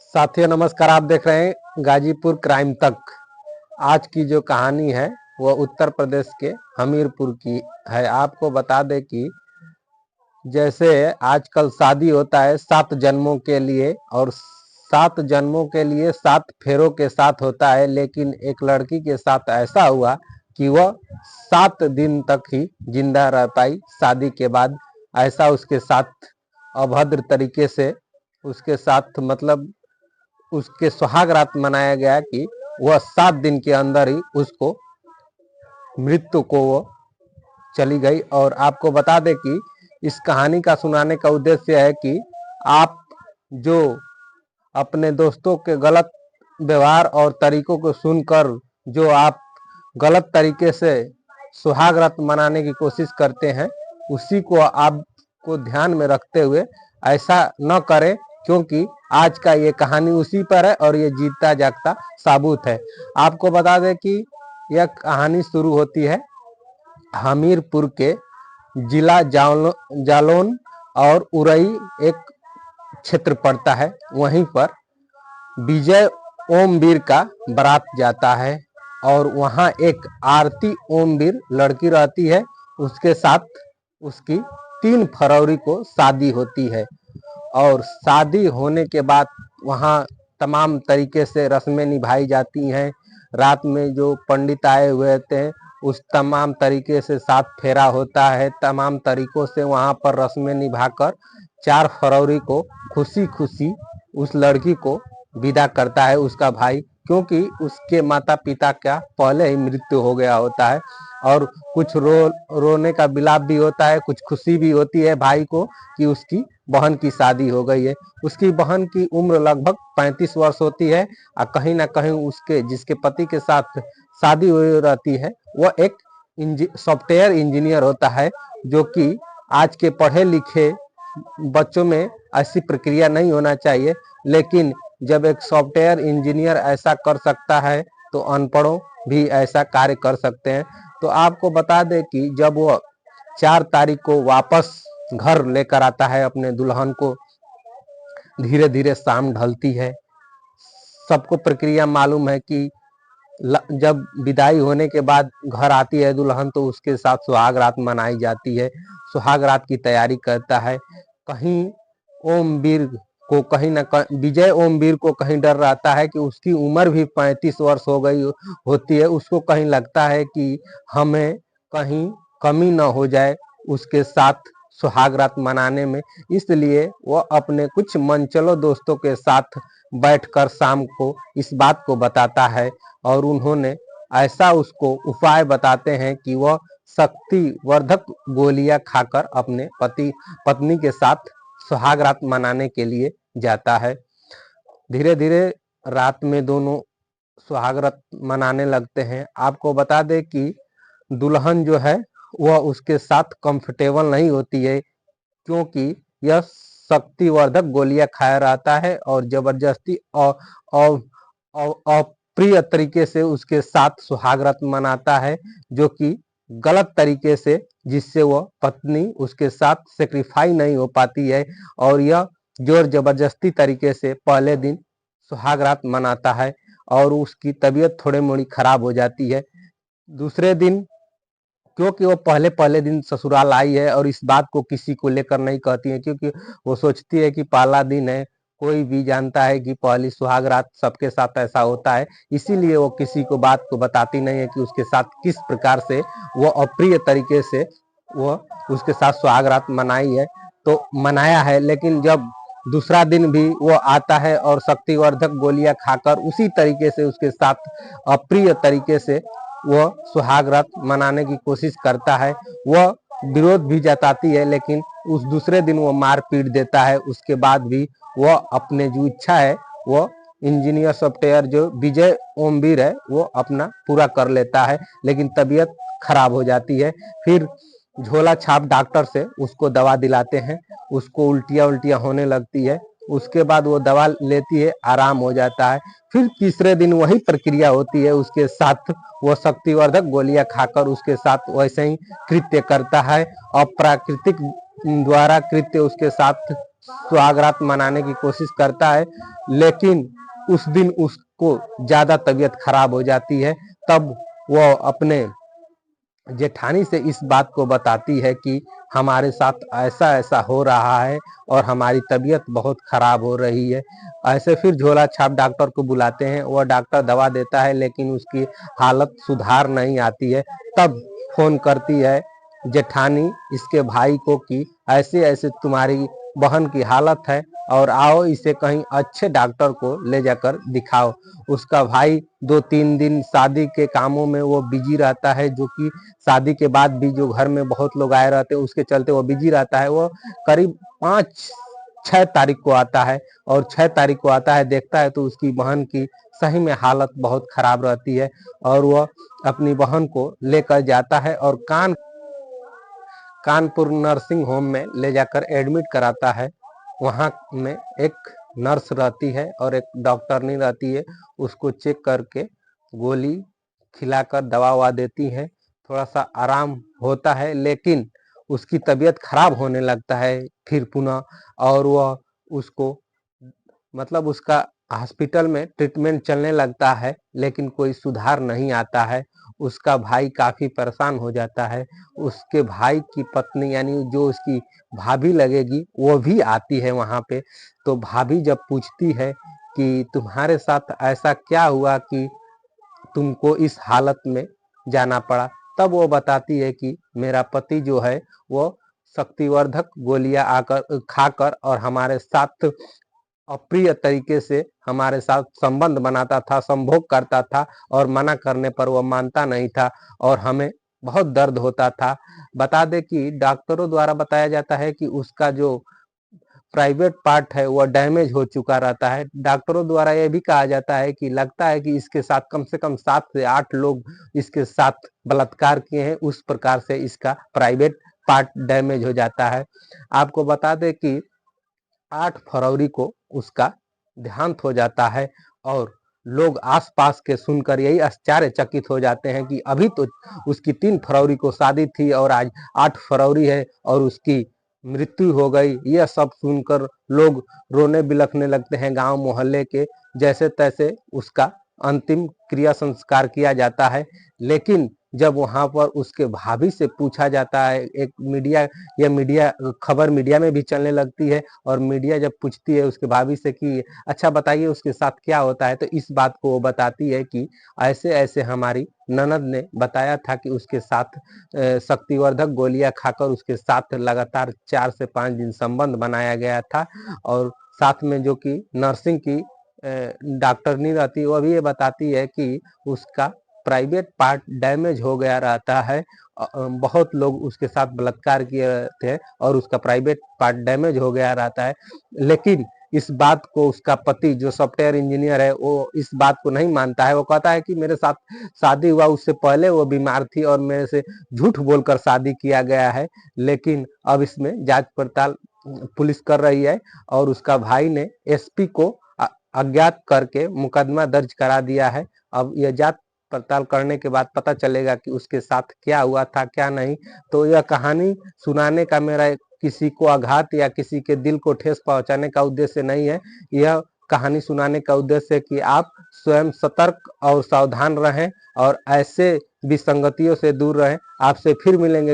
साथियों नमस्कार। आप देख रहे हैं गाजीपुर क्राइम तक। आज की जो कहानी है वह उत्तर प्रदेश के हमीरपुर की है। आपको बता दें कि जैसे आजकल शादी होता है 7 जन्मों के लिए, और 7 जन्मों के लिए 7 फेरों के साथ होता है, लेकिन एक लड़की के साथ ऐसा हुआ कि वह 7 दिन तक ही जिंदा रह पाई। शादी के बाद ऐसा उसके साथ अभद्र तरीके से उसके साथ उसके सुहाग रात मनाया गया कि वह 7 दिन के अंदर ही उसको मृत्यु को वो चली गई। और आपको बता दें कि इस कहानी का सुनाने का उद्देश्य है कि आप जो अपने दोस्तों के गलत व्यवहार और तरीकों को सुनकर जो आप गलत तरीके से सुहाग रात मनाने की कोशिश करते हैं, उसी को आपको ध्यान में रखते हुए ऐसा न करें, क्योंकि आज का ये कहानी उसी पर है और ये जीता जागता साबुत है। आपको बता दें कि यह कहानी शुरू होती है हमीरपुर के जिला जालौन और उरई एक क्षेत्र पड़ता है। वहीं पर विजय ओमवीर का बारात जाता है और वहां एक आरती ओमवीर लड़की रहती है। उसके साथ उसकी 3 फरवरी को शादी होती है और शादी होने के बाद वहां तमाम तरीके से रस्में निभाई जाती हैं। रात में जो पंडित आए हुए थे उस तमाम तरीके से 7 फेरा होता है। तमाम तरीकों से वहां पर रस्में निभाकर 4 फरवरी को खुशी खुशी उस लड़की को विदा करता है उसका भाई, क्योंकि उसके माता पिता का पहले ही मृत्यु हो गया होता है। और कुछ रोने का विलाप भी होता है, कुछ खुशी भी होती है भाई को कि उसकी बहन की शादी हो गई है। उसकी बहन की उम्र लगभग 35 वर्ष होती है और कहीं ना कहीं उसके जिसके पति के साथ शादी हुई रहती है वह एक सॉफ्टवेयर इंजीनियर होता है, जो कि आज के पढ़े लिखे बच्चों में ऐसी प्रक्रिया नहीं होना चाहिए, लेकिन जब एक सॉफ्टवेयर इंजीनियर ऐसा कर सकता है तो अनपढ़ों भी ऐसा कार्य कर सकते हैं। तो आपको बता दें कि जब वो 4 तारीख को वापस घर लेकर आता है अपने दुल्हन को, धीरे धीरे शाम ढलती है। सबको प्रक्रिया मालूम है कि जब विदाई होने के बाद घर आती है दुल्हन तो उसके साथ सुहाग रात मनाई जाती है। सुहाग रात की तैयारी करता है। कहीं ओमवीर को कहीं ना विजय ओमवीर को कहीं डर रहता है कि उसकी उम्र भी 35 वर्ष हो गई होती है। उसको कहीं लगता है कि हमें कहीं कमी ना हो जाए उसके साथ सुहाग रात मनाने में, इसलिए वह अपने कुछ मनचलो दोस्तों के साथ बैठकर शाम को इस बात को बताता है और उन्होंने ऐसा उसको उपाय बताते हैं कि वह शक्तिवर्धक गोलियां खाकर अपने पत्नी के साथ सुहाग रात मनाने के लिए जाता है। धीरे धीरे रात में दोनों सुहाग रात मनाने लगते हैं। आपको बता दें कि दुल्हन जो है वह उसके साथ कंफर्टेबल नहीं होती है, क्योंकि यह शक्तिवर्धक गोलियां खाया रहता है और जबरदस्ती और अप्रिय तरीके से उसके साथ सुहाग रात मनाता है, जो कि गलत तरीके से, जिससे वह पत्नी उसके साथ सेक्रीफाई नहीं हो पाती है और यह जोर जबरदस्ती तरीके से पहले दिन सुहाग रात मनाता है और उसकी तबीयत थोड़ी मोड़ी खराब हो जाती है। दूसरे दिन, क्योंकि वो पहले दिन ससुराल आई है और इस बात को किसी को लेकर नहीं कहती है, क्योंकि वो सोचती है कि पहला दिन है, कोई भी जानता है कि पहली सुहाग रात सबके साथ ऐसा होता है, इसीलिए वो किसी को बात को बताती नहीं है कि उसके साथ किस प्रकार से वो अप्रिय तरीके से वो उसके साथ सुहाग रात मनाई है तो मनाया है। लेकिन जब दूसरा दिन भी वो आता है और शक्तिवर्धक गोलियां खाकर उसी तरीके से उसके साथ अप्रिय तरीके से वह सुहाग रात मनाने की कोशिश करता है, वह विरोध भी जताती है, लेकिन उस दूसरे दिन वो मार पीट देता है। उसके बाद भी वह अपने जो इच्छा है वो इंजीनियर सॉफ्टवेयर जो विजय ओमवीर है वो अपना पूरा कर लेता है, लेकिन तबीयत खराब हो जाती है। फिर झोला छाप डॉक्टर से उसको दवा दिलाते हैं, उसको उल्टियां होने लगती है। उसके बाद वो दवा लेती है, आराम हो जाता है। फिर तीसरे दिन वही प्रक्रिया होती है, उसके साथ वो शक्तिवर्धक गोलियां खाकर उसके साथ वैसे ही कृत्य करता है। अप्राकृतिक द्वारा कृत्य उसके साथ सुहागरात मनाने की कोशिश करता है, लेकिन उस दिन उसको ज्यादा तबीयत खराब हो जाती है। तब वो अपने जेठानी से इस बात को बताती है कि हमारे साथ ऐसा ऐसा हो रहा है और हमारी तबीयत बहुत खराब हो रही है। ऐसे फिर झोला छाप डॉक्टर को बुलाते हैं, वह डॉक्टर दवा देता है लेकिन उसकी हालत सुधार नहीं आती है। तब फोन करती है जेठानी इसके भाई को कि ऐसे ऐसे तुम्हारी बहन की हालत है और आओ इसे कहीं अच्छे डॉक्टर को ले जाकर दिखाओ। उसका भाई 2-3 दिन शादी के कामों में वो बिजी रहता है, जो कि शादी के बाद भी जो घर में बहुत लोग आए रहते हैं उसके चलते वो बिजी रहता है। वो करीब 5-6 तारीख को आता है और 6 तारीख को आता है, देखता है तो उसकी बहन की सही में हालत बहुत खराब रहती है और वह अपनी बहन को लेकर जाता है और कानपुर नर्सिंग होम में ले जाकर एडमिट कराता है। वहाँ में एक नर्स रहती है और एक डॉक्टरनी रहती है, उसको चेक करके गोली खिलाकर दवा ववा देती है। थोड़ा सा आराम होता है, लेकिन उसकी तबीयत खराब होने लगता है फिर पुनः, और वह उसको मतलब उसका हॉस्पिटल में ट्रीटमेंट चलने लगता है लेकिन कोई सुधार नहीं आता है। उसका भाई काफी परेशान हो जाता है। उसके भाई की पत्नी यानी जो उसकी भाभी लगेगी वो भी आती है वहां पे। तो भाभी जब पूछती है कि तुम्हारे साथ ऐसा क्या हुआ कि तुमको इस हालत में जाना पड़ा, तब वो बताती है कि मेरा पति जो है वो शक्तिवर्धक गोलियां आकर खाकर और हमारे साथ अप्रिय तरीके से हमारे साथ संबंध बनाता था, संभोग करता था और मना करने पर वह मानता नहीं था और हमें बहुत दर्द होता था। बता दें कि डॉक्टरों द्वारा बताया जाता है कि उसका जो प्राइवेट पार्ट है वह डैमेज हो चुका रहता है। डॉक्टरों द्वारा यह भी कहा जाता है कि लगता है कि इसके साथ कम से कम 7 से 8 लोग इसके साथ बलात्कार किए हैं, उस प्रकार से इसका प्राइवेट पार्ट डैमेज हो जाता है। आपको बता दें कि 8 फरवरी को उसका देहांत हो जाता है और लोग आसपास के सुनकर यही आश्चर्यचकित हो जाते हैं कि अभी तो उसकी 3 फरवरी को शादी थी और आज 8 फरवरी है और उसकी मृत्यु हो गई। यह सब सुनकर लोग रोने बिलखने लगते हैं गांव मोहल्ले के। जैसे तैसे उसका अंतिम क्रिया संस्कार किया जाता है, लेकिन जब वहां पर उसके भाभी से पूछा जाता है, एक मीडिया खबर मीडिया में भी चलने लगती है और मीडिया जब पूछती है उसके भाभी से कि अच्छा बताइए उसके साथ क्या होता है, तो इस बात को वो बताती है कि ऐसे ऐसे हमारी ननद ने बताया था कि उसके साथ शक्तिवर्धक गोलियां खाकर उसके साथ लगातार 4 से 5 दिन संबंध बनाया गया था। और साथ में जो कि नर्सिंग की डॉक्टरनी रहती है, वह भी ये बताती है कि उसका प्राइवेट पार्ट डैमेज हो गया रहता है। बहुत लोग उसके साथ बलात्कार किए थे और उसका प्राइवेट पार्ट डैमेज हो गया रहता है, लेकिन इस बात को उसका पति जो सॉफ्टवेयर इंजीनियर है वो इस बात को नहीं मानता है। वो कहता है कि मेरे साथ शादी हुआ उससे पहले वो बीमार थी और मेरे से झूठ बोलकर शादी किया गया है। लेकिन अब इसमें जांच पड़ताल पुलिस कर रही है और उसका भाई ने एसपी को अज्ञात करके मुकदमा दर्ज करा दिया है। अब यह जांच पड़ताल करने के बाद पता चलेगा कि उसके साथ क्या हुआ था क्या नहीं। तो यह कहानी सुनाने का मेरा किसी को आघात या किसी के दिल को ठेस पहुंचाने का उद्देश्य नहीं है। यह कहानी सुनाने का उद्देश्य है कि आप स्वयं सतर्क और सावधान रहें और ऐसे विसंगतियों से दूर रहें। आपसे फिर मिलेंगे।